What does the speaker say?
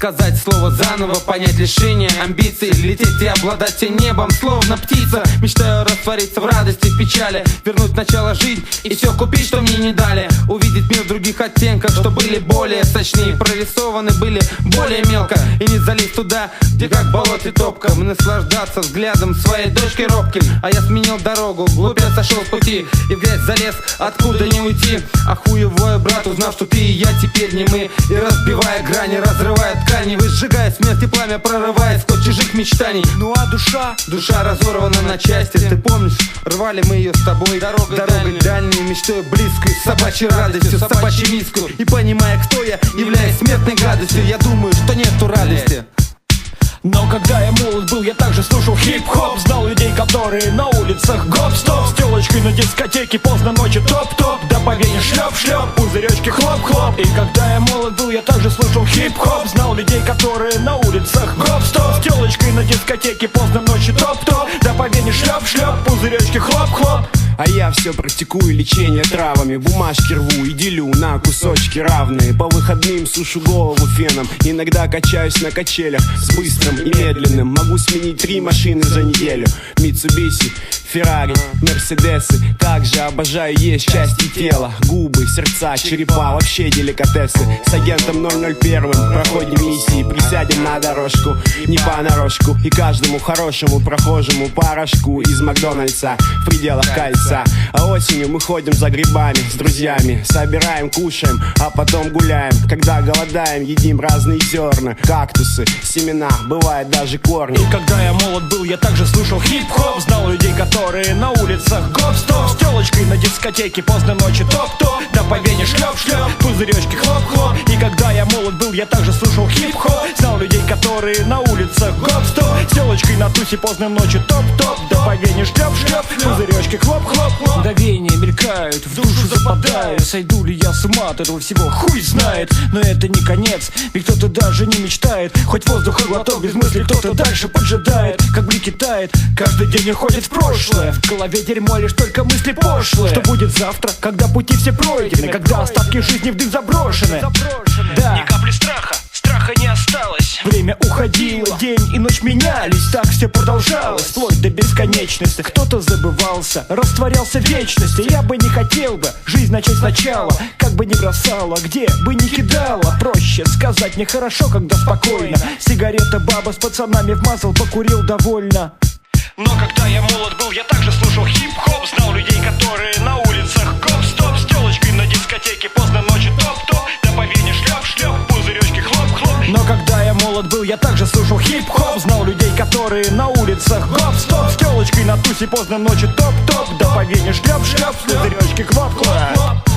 сказать слово заново, понять лишение амбиций, лететь и обладать всем небом, словно птица. Мечтаю раствориться в радости, в печали, вернуть начало жизнь и все купить, что мне не дали. Увидеть мир в других оттенках, что были более сочнее, прорисованы были более мелко. И не залезть туда, где как в болоте топка, наслаждаться взглядом своей дочки робким. А я сменил дорогу, глупец сошел с пути и в грязь залез, откуда не уйти. А хуевой брат, узнав, что ты и я теперь не мы, и разбивая грани, разрывая ткани, выжигая смерть и пламя, прорывая сквозь чужих мечтаний. Ну а душа разорвана на части. Ты помнишь, рвали мы ее с тобой дорогой дальней, мечтой близкой, с собачьей радостью, с собачьей миской. И понимая, кто я, являясь смертной гадостью, я думаю, что нету радости. Но когда я молод был, я также слушал хип-хоп. Знал людей, которые на улицах гоп-стоп, с телочкой на дискотеке поздно ночью топ-топ, да по вене шлеп-шлеп, пузыречки хлоп-хлоп. И когда я молод был, я также слушал хип-хоп. Знал людей, которые на улицах гоп-стоп, с телочкой на дискотеке поздно ночью топ-топ, да по вене шлеп-шлеп, пузыречки хлоп-хлоп. А я все практикую лечение травами, бумажки рву и делю на кусочки равные. По выходным сушу голову феном, иногда качаюсь на качелях с быстрым и медленным. Могу сменить 3 машины за неделю: Митсубиси, Феррари, Мерседесы. Также обожаю есть части тела, губы, сердца, черепа, вообще деликатесы. С агентом 001 проходим миссии, присядем на дорожку, не понарошку. И каждому хорошему прохожему порошку из Макдональдса в пределах кольца. А осенью мы ходим за грибами с друзьями, собираем, кушаем, а потом гуляем. Когда голодаем, едим разные зерна, кактусы, семена, бывает даже корни. И когда я молод был, я также слушал хип-хоп. Знал людей, которые на улицах гоп-стоп, с телочкой на дискотеке поздно ночью топ-топ, да по вене шлеп-шлеп, пузыречки хлоп-хлоп. И когда я молод был, я также слушал хип-хоп. Знал людей, которые на улицах гоп-стоп, с телочкой на тусе поздно ночью топ-топ, да по вене шлеп-шлеп, пузыречки хлоп-хлоп. Мгновения мелькают, в душу западаю. Сойду ли я с ума от этого всего, хуй знает. Но это не конец, ведь кто-то даже не мечтает. Хоть воздуха глоток, без мысли кто-то дальше поджидает. Как блики тает, каждый день уходит в прошлое. В голове дерьмо, лишь только мысли пошлые. Что будет завтра, когда пути все пройдены, когда остатки жизни в дым заброшены? Да. Ни капли страха, страха не осталось. Время уходило, день и ночь менялись, так все продолжалось, вплоть до бесконечности. Кто-то забывался, растворялся в вечности. Я бы не хотел бы жизнь начать сначала, как бы ни бросала, где бы ни кидала. Проще сказать мне хорошо, когда спокойно. Сигарета, баба с пацанами вмазал, покурил довольно. Но когда я молод был, я также слушал хип-хоп. Знал людей, которые на улицах гоп-стоп, с телочкой на дискотеке поздно ночью топ-топ, да по вене шлеп-шлеп, пузыречки хлоп-хлоп. Но когда я молод был, я также слушал хип-хоп. Знал людей, которые на улицах гоп-стоп, с телочкой на тусе поздно ночью топ-топ, да по вене шлеп-шлеп, пузыречки хлоп-хлоп.